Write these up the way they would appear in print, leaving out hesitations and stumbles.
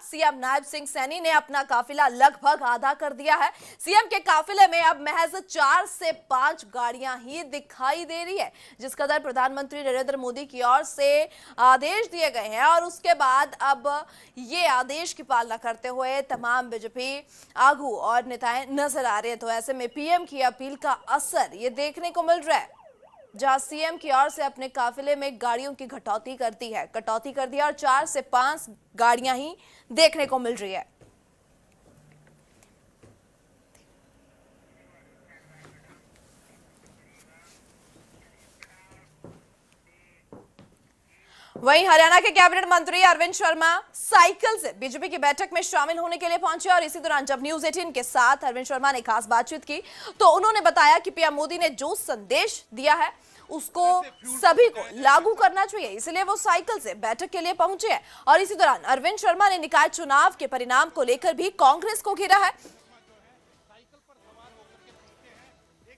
CM Nayab Singh Saini ने अपना काफिला लगभग आधा कर दिया है। सीएम के काफिले में अब महज 4 से 5 गाड़ियां ही दिखाई दे रही है। जिस कदर प्रधानमंत्री नरेंद्र मोदी की ओर से आदेश दिए गए हैं और उसके बाद अब ये आदेश की पालना करते हुए तमाम बीजेपी आगू और नेताएं नजर आ रहे हैं। तो ऐसे में पीएम की अपील का असर ये देखने को मिल रहा है, जहां सीएम की ओर से अपने काफिले में गाड़ियों की कटौती कर दी है और 4 से 5 गाड़ियां ही देखने को मिल रही है। वहीं हरियाणा के कैबिनेट मंत्री अरविंद शर्मा साइकिल से बीजेपी की बैठक में शामिल होने के लिए पहुंचे और इसी दौरान जब न्यूज 18 के साथ अरविंद शर्मा ने खास बातचीत की तो उन्होंने बताया कि पीएम मोदी ने जो संदेश दिया है उसको सभी को लागू करना चाहिए, इसलिए वो साइकिल से बैठक के लिए पहुंचे हैं। और इसी दौरान अरविंद शर्मा ने निकाय चुनाव के परिणाम को लेकर भी कांग्रेस को घेरा है।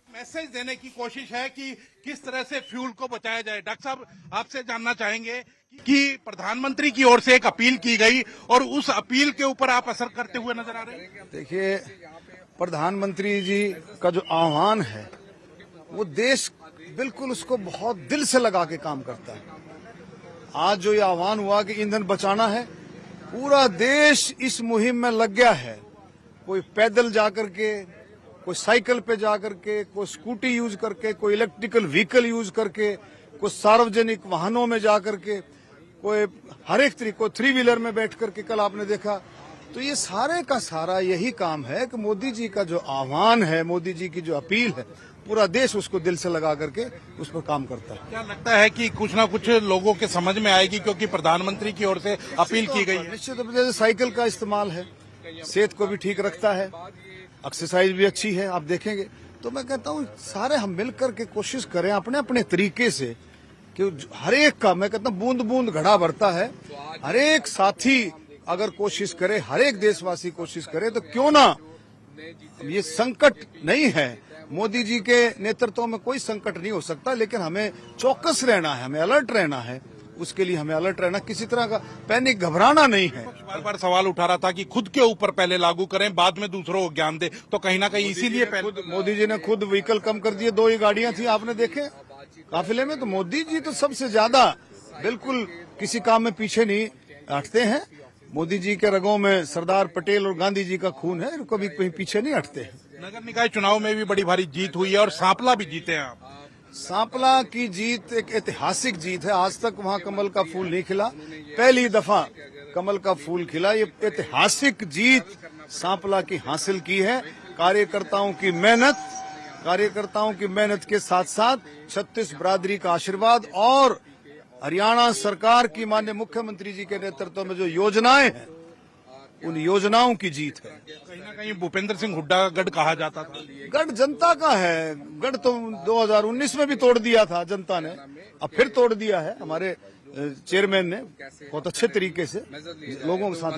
मैसेज देने की कोशिश है कि किस तरह से फ्यूल को बचाया जाए। डॉक्टर साहब, आपसे जानना चाहेंगे कि प्रधानमंत्री की ओर से एक अपील की गई और उस अपील के ऊपर आप असर करते हुए नजर आ रहे हैं। देखिए, प्रधानमंत्री जी का जो आह्वान है वो देश बिल्कुल उसको बहुत दिल से लगा के काम करता है। आज जो ये आह्वान हुआ कि ईंधन बचाना है, पूरा देश इस मुहिम में लग गया है। कोई पैदल जाकर के, कोई साइकिल पे जाकर के, कोई स्कूटी यूज करके, कोई इलेक्ट्रिकल व्हीकल यूज करके, कोई सार्वजनिक वाहनों में जाकर के, कोई हर एक तरीके, कोई 3 व्हीलर में बैठ करके कल आपने देखा। तो ये सारे का सारा यही काम है कि मोदी जी का जो आह्वान है, मोदी जी की जो अपील है, पूरा देश उसको दिल से लगा करके उस पर काम करता है। क्या लगता है कि कुछ ना कुछ लोगों के समझ में आएगी क्योंकि प्रधानमंत्री की ओर से अपील की गई है? निश्चित रूप से साइकिल का इस्तेमाल है, सेहत को भी ठीक रखता है, एक्सरसाइज भी अच्छी है, आप देखेंगे। तो मैं कहता हूँ सारे हम मिलकर के कोशिश करें अपने अपने तरीके से कि हर एक का, मैं कहता हूँ बूंद बूंद घड़ा भरता है। हर एक साथी अगर कोशिश करे, हर एक देशवासी कोशिश करे तो क्यों ना, ये संकट नहीं है, मोदी जी के नेतृत्व में कोई संकट नहीं हो सकता, लेकिन हमें चौकस रहना है, हमें अलर्ट रहना है। उसके लिए हमें अलर्ट रहना, किसी तरह का पैनिक, घबराना नहीं है। बार बार सवाल उठा रहा था कि खुद के ऊपर पहले लागू करें, बाद में दूसरों को ज्ञान दे, तो कहीं ना कहीं इसीलिए मोदी जी ने खुद व्हीकल कम कर दिए। 2 ही गाड़ियां थी, आपने देखे काफिले में। तो मोदी जी तो सबसे ज्यादा बिल्कुल किसी काम में पीछे नहीं हटते हैं। मोदी जी के रगों में सरदार पटेल और गांधी जी का खून है, कभी कहीं पीछे नहीं हटते हैं। नगर निकाय चुनाव में भी बड़ी भारी जीत हुई है और सांपला भी जीते हैं आप। सांपला की जीत एक ऐतिहासिक जीत है। आज तक वहां कमल का फूल नहीं खिला, पहली दफा कमल का फूल खिला। ये ऐतिहासिक जीत सांपला की हासिल की है। कार्यकर्ताओं की मेहनत के साथ साथ 36 बरादरी का आशीर्वाद और हरियाणा सरकार की माननीय मुख्यमंत्री जी के नेतृत्व में जो योजनाएं हैं, उन योजनाओं की जीत है। कहीं ना कहीं भूपेंद्र सिंह हुड्डा का गढ़ कहा जाता था। गढ़ जनता का है। गढ़ तो 2019 में भी तोड़ दिया था जनता ने, अब फिर तोड़ दिया है। हमारे चेयरमैन ने बहुत अच्छे तरीके से लोगों के साथ